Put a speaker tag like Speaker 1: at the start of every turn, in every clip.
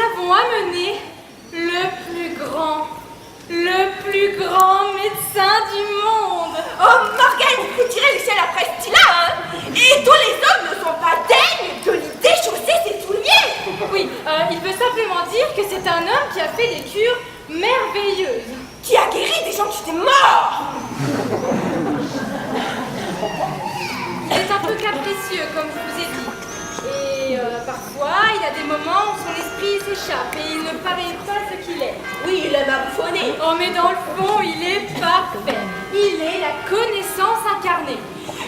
Speaker 1: avons amené le plus grand médecin du monde.
Speaker 2: Oh, Morgane, il faut tirer l'échelle après ce style-là, hein. Et tous les hommes ne sont pas dignes de lui déchausser ses souliers.
Speaker 1: Oui, il veut simplement dire que c'est un homme qui a fait des cures merveilleuses.
Speaker 2: Qui a guéri des gens qui étaient morts.
Speaker 1: Il est un peu capricieux, comme je vous ai dit. Et parfois, il a des moments où son esprit s'échappe et il ne paraît pas ce qu'il est.
Speaker 2: Oui, il aime à bouffonner.
Speaker 1: Oh, mais dans le fond, il est parfait. Il est la connaissance incarnée.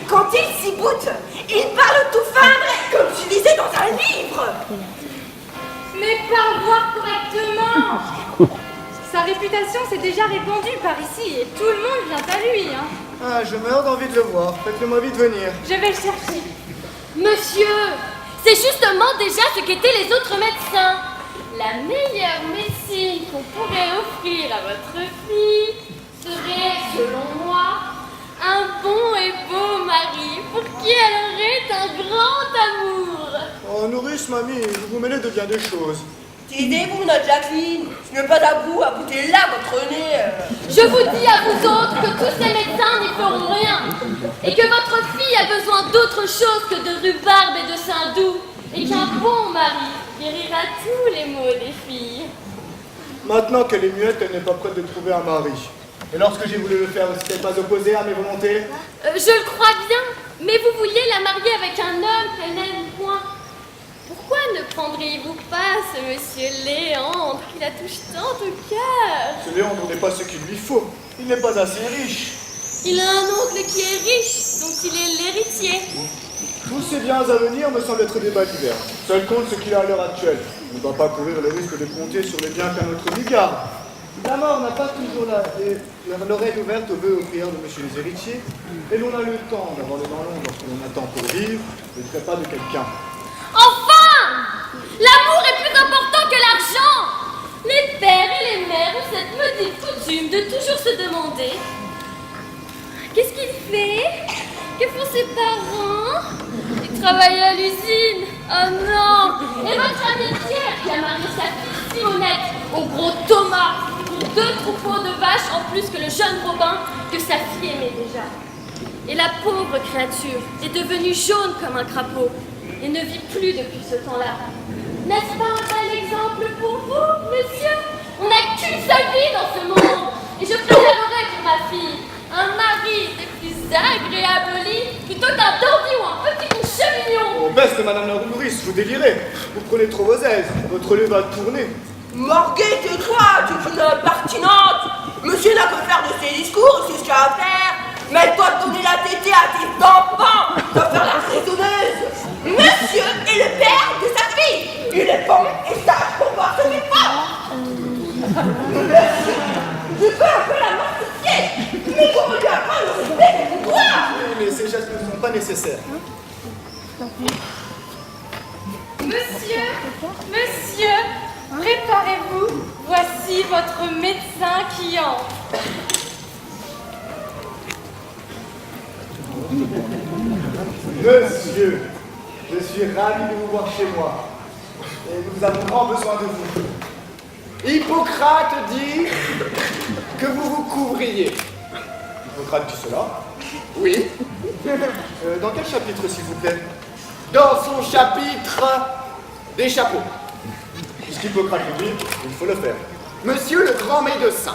Speaker 2: Quand il s'y boute, il parle tout feindre, comme je lisais dans un livre.
Speaker 1: Mais parle voir correctement. Sa réputation s'est déjà répandue par ici et tout le monde vient à lui, hein.
Speaker 3: Ah, je meurs d'envie de le voir. Faites-le-moi vite venir.
Speaker 1: Je vais le chercher.
Speaker 4: Monsieur, c'est justement déjà ce qu'étaient les autres médecins. La meilleure médecine qu'on pourrait offrir à votre fille serait, selon moi, un bon et beau mari pour qui elle aurait un grand amour.
Speaker 3: Oh, nourrice, mamie, vous vous mêlez de bien des choses.
Speaker 2: Taisez-vous, notre Jacqueline. Ce n'est pas à vous à goûter là votre nez.
Speaker 4: Je vous dis à vous autres que tous ces médecins n'y feront rien et que votre fille a besoin d'autre chose que de rhubarbe et de sein doux et qu'un bon mari guérira tous les maux des filles.
Speaker 3: Maintenant qu'elle est muette, elle n'est pas prête de trouver un mari. Et lorsque j'ai voulu le faire, ne s'était pas opposé à mes volontés?
Speaker 4: Je le crois bien, mais vous vouliez la marier avec un homme qu'elle n'aime point. Pourquoi ne prendriez-vous pas ce monsieur Léandre qui la touche tant au cœur?
Speaker 3: Ce Léandre n'est pas ce qu'il lui faut. Il n'est pas assez riche.
Speaker 4: Il a un oncle qui est riche, dont il est l'héritier.
Speaker 3: Tous ces biens à venir me semblent être des balivernes. Seul compte ce qu'il a à l'heure actuelle. On ne doit pas courir le risque de compter sur les biens qu'un autre lui garde. La mort n'a pas toujours l'oreille ouverte aux vœux et aux prières de monsieur les héritiers, et l'on a le temps d'avoir les dents longues lorsque l'on attend pour vivre le trépas de quelqu'un.
Speaker 4: Enfin! L'amour est plus important que l'argent! Les pères et les mères ont cette maudite coutume de toujours se demander: qu'est-ce qu'il fait? Que font ses parents? Il travaille à l'usine. Oh non! Et votre amie Pierre qui a marié sa fille Simonette au gros Thomas pour 2 troupeaux de vaches en plus que le jeune Robin que sa fille aimait déjà. Et la pauvre créature est devenue jaune comme un crapaud et ne vit plus depuis ce temps-là. N'est-ce pas un bel exemple pour vous, monsieur? On n'a qu'une seule vie dans ce monde et je préférerais pour ma fille un mari des plus agréables au lit plutôt qu'un dandy ou un petit con chemignon.
Speaker 3: Oh, beste madame la nourrice, vous délirez. Vous prenez trop vos aises. Votre lait va tourner.
Speaker 2: Morguet, tais-toi, tu es une impertinente. Monsieur n'a que faire de ses discours, c'est ce qu'il a à faire. Mais toi, donner la tétée à tes enfants, de faire la raisonneuse. Monsieur est le père de sa fille. Il est bon et sage pour voir ce qu'il faut. Monsieur, je peux un peu la mortifier, mais pour lui apprendre le respect des pouvoirs.
Speaker 3: Oui, mais ces gestes ne sont pas nécessaires.
Speaker 1: Monsieur, préparez-vous. Voici votre médecin qui entre.
Speaker 3: Monsieur, je suis ravi de vous voir chez moi. Et nous avons grand besoin de vous.
Speaker 5: Hippocrate dit que vous vous couvriez.
Speaker 3: Hippocrate dit cela.
Speaker 5: Oui.
Speaker 3: Dans quel chapitre, s'il vous plaît?
Speaker 5: Dans son chapitre des chapeaux.
Speaker 3: Puisqu'Hippocrate le dit, il faut le faire.
Speaker 5: Monsieur le grand médecin,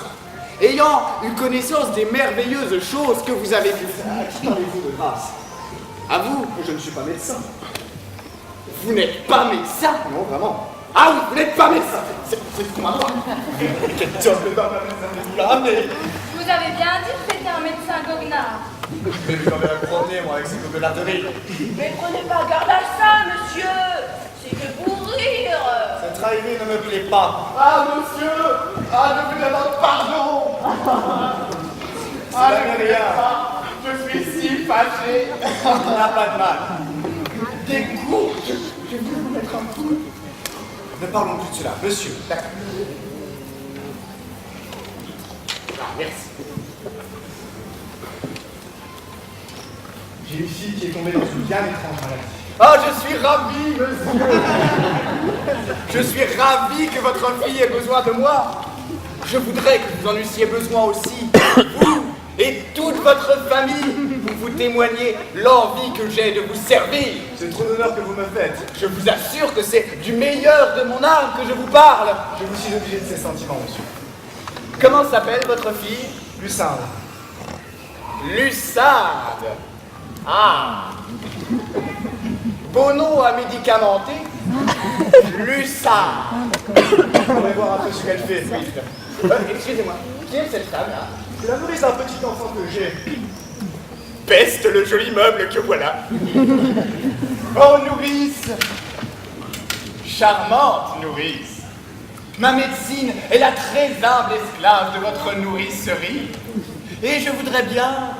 Speaker 5: ayant eu connaissance des merveilleuses choses que vous avez pu faire,
Speaker 3: Parlez-vous de grâce.
Speaker 5: à vous,
Speaker 3: Je ne suis pas médecin.
Speaker 5: vous n'êtes pas médecin.
Speaker 3: Non, vraiment.
Speaker 5: Ah oui, vous n'êtes pas médecin. C'est ce qu'on m'a dit.
Speaker 3: Quel job de dame, vous l'a ramené.
Speaker 1: Vous avez bien dit que c'était un médecin goguenard.
Speaker 3: Mais vous en avez promener, moi, avec ces goguenarderies.
Speaker 2: Mais prenez pas garde à ça, monsieur. C'est que pour rire.
Speaker 3: Cette arrivée ne me plaît pas.
Speaker 5: Ah monsieur, ah je vous demande pardon.
Speaker 3: Cela n'est rien.
Speaker 5: Je suis si fâché.
Speaker 3: On n'a pas de mal.
Speaker 5: Des coups. Je vais vous mettre un coup.
Speaker 3: Ne parlons plus de cela, monsieur.
Speaker 5: D'accord. Ah, merci.
Speaker 3: J'ai une fille qui est tombée dans une bien étrange maladie.
Speaker 5: Ah, je suis ravi, monsieur. Je suis ravi que votre fille ait besoin de moi. Je voudrais que vous en eussiez besoin aussi, vous et toute votre famille, pour vous témoigner l'envie que j'ai de vous servir.
Speaker 3: C'est trop d'honneur que vous me faites.
Speaker 5: Je vous assure que c'est du meilleur de mon âme que je vous parle.
Speaker 3: Je vous suis obligé de ces sentiments, monsieur.
Speaker 5: Comment s'appelle votre fille?
Speaker 3: Lucinde.
Speaker 5: Lucinde. Ah. Beau nom à médicamenter. Lucinde.
Speaker 3: On va voir un peu ce qu'elle fait.
Speaker 5: Excusez-moi, qui est cette femme-là?
Speaker 3: C'est la nourrice d'un petit enfant que j'ai.
Speaker 5: Peste le joli meuble que voilà. Oh, nourrice. Charmante nourrice. Ma médecine est la très humble esclave de votre nourricerie. Et je voudrais bien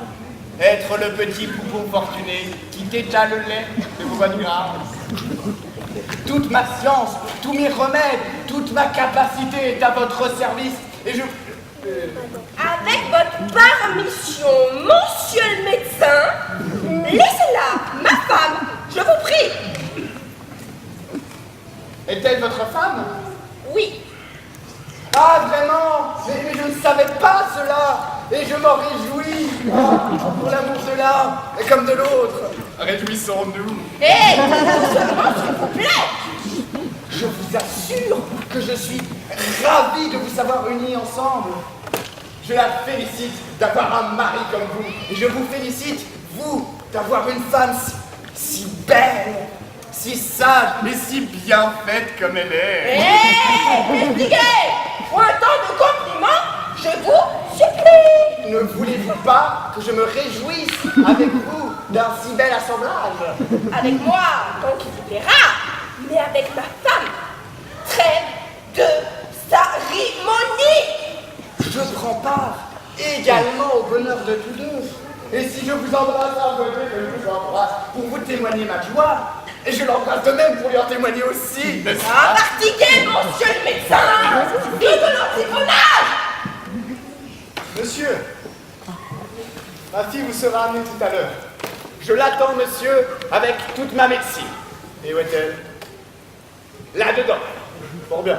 Speaker 5: être le petit poupon fortuné qui t'étale le lait de vos bonnes grâces. Toute ma science, tous mes remèdes, toute ma capacité est à votre service. Et je...
Speaker 2: Avec votre permission, monsieur le médecin, laissez-la, ma femme, je vous prie.
Speaker 5: Est-elle votre femme?
Speaker 2: Oui.
Speaker 5: Ah, vraiment? Mais je ne savais pas cela. Et je m'en réjouis. Ah, pour l'amour de l'un et comme de l'autre. Réjouissons-nous.
Speaker 2: Hé, seulement s'il vous plaît.
Speaker 5: Je vous assure que je suis ravi de vous savoir unis ensemble. Je la félicite d'avoir un mari comme vous. Et je vous félicite, vous, d'avoir une femme si belle, si sage et si bien faite comme elle est.
Speaker 2: Hé, investiguez. Pour un temps de compliments, je vous supplie.
Speaker 5: Ne voulez-vous pas que je me réjouisse avec vous d'un si bel assemblage?
Speaker 2: Avec moi, tant qu'il vous plaira, mais avec ma femme. Trêve de cérémonie.
Speaker 5: Je prends part également au bonheur de tous deux. Et si je vous embrasse un peu, je vous embrasse pour vous témoigner ma joie. Et je l'embrasse de même pour lui en témoigner aussi, n'est-ce pas?
Speaker 2: Fatigué, monsieur le médecin. Vive l'antiphonage.
Speaker 3: Monsieur, ma fille vous sera amenée tout à l'heure.
Speaker 5: Je l'attends, monsieur, avec toute ma médecine.
Speaker 3: Et où est-elle?
Speaker 5: Là-dedans.
Speaker 3: Fort bien.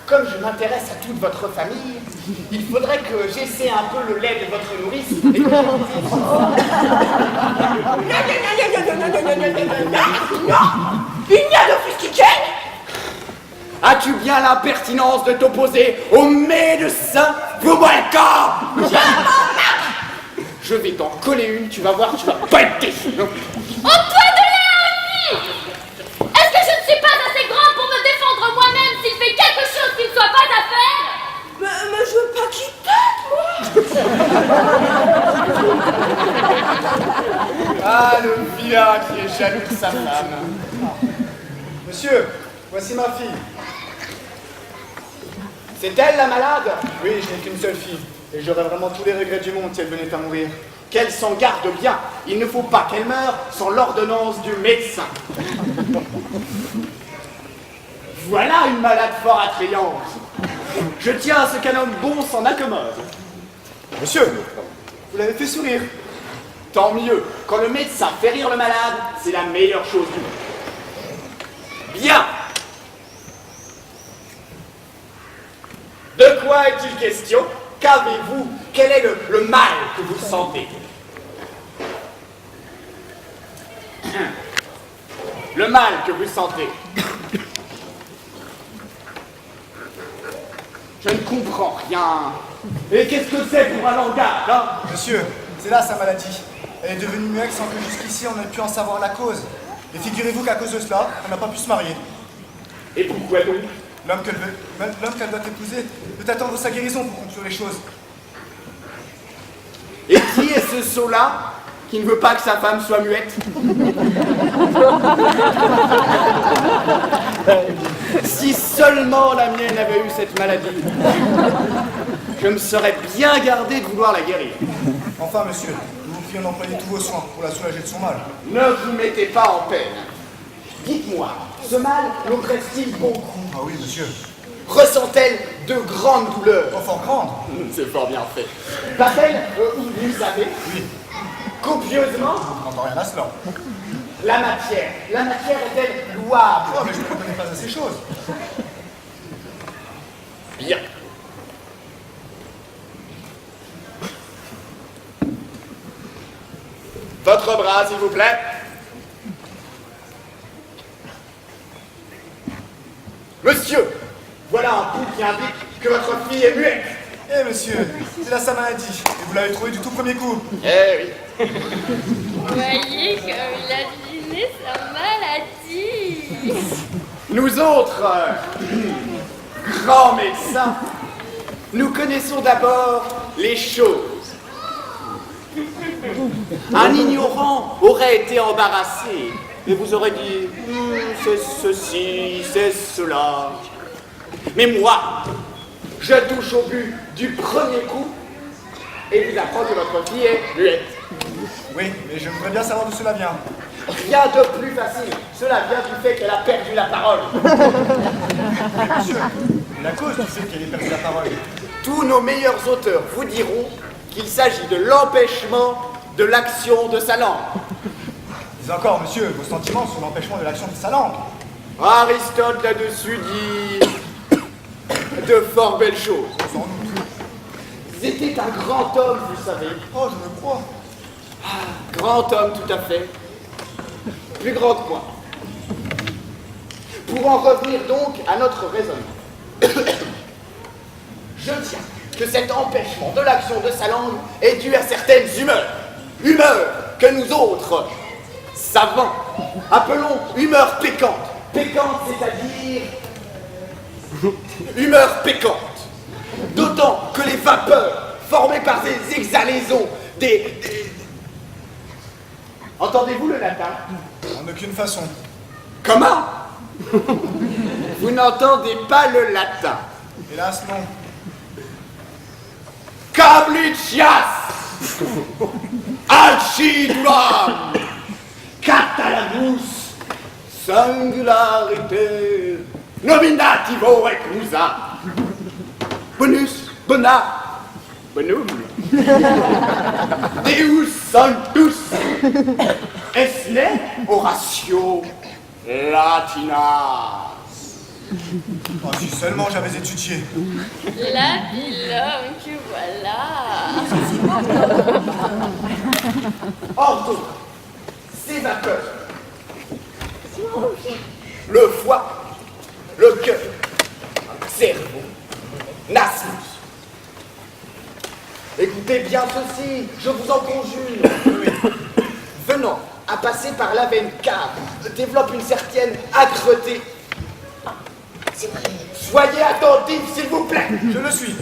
Speaker 5: Comme je m'intéresse à toute votre famille, il faudrait que j'essaie un peu le lait de votre nourrice et que
Speaker 2: Non, il n'y a d'office qui tienne.
Speaker 5: As-tu bien l'impertinence de t'opposer au médecin Vubalka? Je vais t'en coller une, tu vas voir, tu vas pas être déçu.
Speaker 4: Ôte-toi de là, Annie! Est-ce que je ne suis pas assez grande pour me défendre moi-même s'il fait quelque chose qui ne soit pas à faire?
Speaker 2: Mais je veux pas qu'il t'aide, moi.
Speaker 5: Ah, le vilain qui est jaloux de sa femme.
Speaker 3: Monsieur, voici ma fille.
Speaker 5: C'est elle la malade?
Speaker 3: Oui, je n'ai qu'une seule fille. Et j'aurais vraiment tous les regrets du monde si elle venait à mourir.
Speaker 5: Qu'elle s'en garde bien. Il ne faut pas qu'elle meure sans l'ordonnance du médecin. Voilà une malade fort attrayante. Je tiens à ce qu'un homme bon s'en accommode.
Speaker 3: Monsieur, vous l'avez fait sourire.
Speaker 5: Tant mieux. Quand le médecin fait rire le malade, c'est la meilleure chose du monde. Bien. De quoi est-il question? Qu'avez-vous? Quel est le mal que vous sentez? Le mal que vous sentez. Je ne comprends rien. Et qu'est-ce que c'est pour un langage, hein?
Speaker 3: Monsieur, c'est là sa maladie. Elle est devenue muette sans que jusqu'ici on ait pu en savoir la cause. Et figurez-vous qu'à cause de cela, elle n'a pas pu se marier.
Speaker 5: Et pourquoi donc?
Speaker 3: L'homme qu'elle doit épouser peut attendre sa guérison pour conclure les choses.
Speaker 5: Et qui est ce sot-là qui ne veut pas que sa femme soit muette? Si seulement la mienne avait eu cette maladie, je me serais bien gardé de vouloir la guérir.
Speaker 3: Enfin, monsieur, nous vous prions d'employer tous vos soins pour la soulager de son mal.
Speaker 5: Ne vous mettez pas en peine. Dites-moi, ce mal l'oppresse-t-il beaucoup?
Speaker 3: Ah oui, monsieur.
Speaker 5: Ressent-elle de grandes douleurs?
Speaker 3: Oh, fort grande.
Speaker 5: C'est fort bien fait. Va-t-elle, vous savez,
Speaker 3: Oui,
Speaker 5: copieusement?
Speaker 3: encore rien à cela.
Speaker 5: La matière est-elle louable?
Speaker 3: Oh, mais je ne connais pas assez choses.
Speaker 5: Bien. Votre bras, s'il vous plaît. Monsieur, voilà un coup qui indique que votre fille est muette.
Speaker 3: Eh monsieur, c'est là sa maladie. Et vous l'avez trouvé du tout premier coup.
Speaker 5: Eh oui.
Speaker 4: Voyez comme il a deviné sa maladie.
Speaker 5: Nous autres, grands médecins, nous connaissons d'abord les choses. Un ignorant aurait été embarrassé et vous aurait dit c'est ceci, c'est cela. Mais moi, je touche au but du premier coup et vous apprends que votre fille est muette.
Speaker 3: Oui, mais je voudrais bien savoir d'où cela vient.
Speaker 5: Rien de plus facile. Cela vient du fait qu'elle a perdu la parole.
Speaker 3: Monsieur, la cause du fait qu'elle ait perdu la parole.
Speaker 5: Tous nos meilleurs auteurs vous diront qu'il s'agit de l'empêchement de l'action de sa langue.
Speaker 3: Mais encore, monsieur, vos sentiments sur l'empêchement de l'action de sa langue.
Speaker 5: Aristote là-dessus dit de fort belles choses.
Speaker 3: Sans doute.
Speaker 5: C'était un grand homme, vous savez.
Speaker 3: Oh, je me crois.
Speaker 5: Grand homme, tout à fait. Plus grand que moi. Pour en revenir donc à notre raisonnement. Je tiens que cet empêchement de l'action de sa langue est dû à certaines humeurs. Humeurs que nous autres, savants, appelons humeurs péquantes. Péquantes, c'est-à-dire humeurs péquantes. D'autant que les vapeurs formées par ces exhalaisons Entendez-vous le latin?
Speaker 3: En aucune façon.
Speaker 5: Comment? Vous n'entendez pas le latin?
Speaker 3: Hélas, non.
Speaker 5: Cablicias! Alciduram! Catalamus! Singularité! Nominativo ecclusa! Bonus! Bona! Bonum! Deus sanctus! Esne oratio latinas!
Speaker 3: Oh, si seulement j'avais étudié.
Speaker 4: L'homme que voilà.
Speaker 5: Or donc, ces vapeurs, le foie, le cœur, cerveau, nasmus. Écoutez bien ceci, je vous en conjure. Venant à passer par la veine cave, développe une certaine âcreté. Soyez attentifs, s'il vous plaît.
Speaker 3: Je le suis.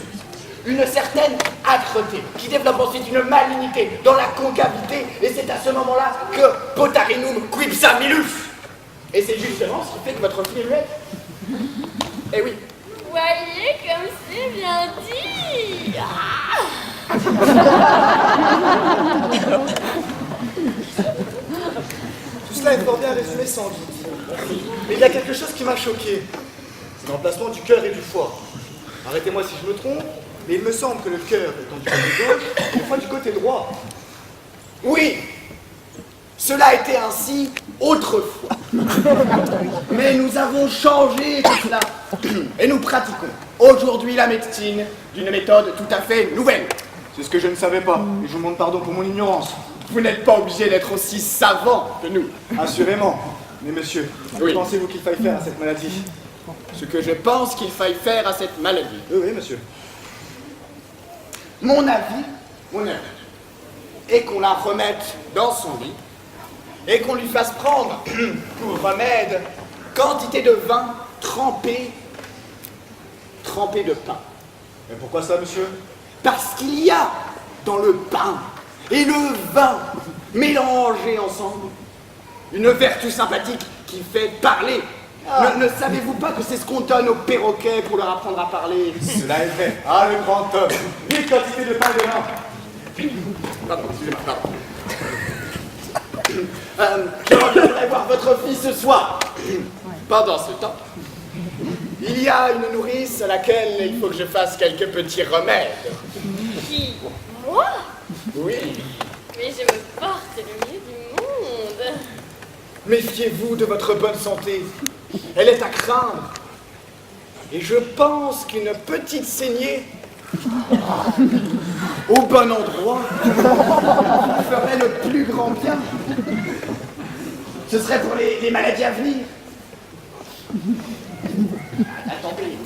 Speaker 5: Une certaine âcreté qui développe ensuite une malignité dans la concavité, et c'est à ce moment-là que potarinum quipsa milus. Et c'est justement ce qui fait que votre fille est muette. Eh oui.
Speaker 4: Voyez comme c'est bien dit. Ah.
Speaker 3: Tout cela est fort bien résumé sans doute. Mais il y a quelque chose qui m'a choqué. C'est l'emplacement du cœur et du foie. Arrêtez-moi si je me trompe, mais il me semble que le cœur étant du côté gauche et le foie du côté droit.
Speaker 5: Oui, cela était ainsi autrefois. Mais nous avons changé tout cela et nous pratiquons aujourd'hui la médecine d'une méthode tout à fait nouvelle.
Speaker 3: C'est ce que je ne savais pas, et je vous demande pardon pour mon ignorance.
Speaker 5: Vous n'êtes pas obligé d'être aussi savant que nous.
Speaker 3: Assurément. Mais monsieur,
Speaker 5: Oui.
Speaker 3: que pensez-vous qu'il faille faire à cette maladie?
Speaker 5: Ce que je pense qu'il faille faire à cette maladie.
Speaker 3: Oui, monsieur.
Speaker 5: Mon avis est qu'on la remette dans son lit et qu'on lui fasse prendre pour remède quantité de vin trempé de pain.
Speaker 3: Mais pourquoi ça, monsieur?
Speaker 5: Parce qu'il y a dans le pain et le vin mélangés ensemble une vertu sympathique qui fait parler. Ne savez-vous pas que c'est ce qu'on donne aux perroquets pour leur apprendre à parler?
Speaker 3: Cela est vrai. Ah, le grand homme. 8 quantités de pain et de vin.
Speaker 5: Pardon, excusez-moi, pardon. Je reviendrai voir votre fille ce soir. Pendant ce temps, il y a une nourrice à laquelle il faut que je fasse quelques petits remèdes.
Speaker 4: Qui? Moi?
Speaker 5: Oui.
Speaker 4: Mais je me porte le mieux du monde.
Speaker 5: Méfiez-vous de votre bonne santé. Elle est à craindre. Et je pense qu'une petite saignée au bon endroit ferait le plus grand bien. Ce serait pour les maladies à venir. Attendez.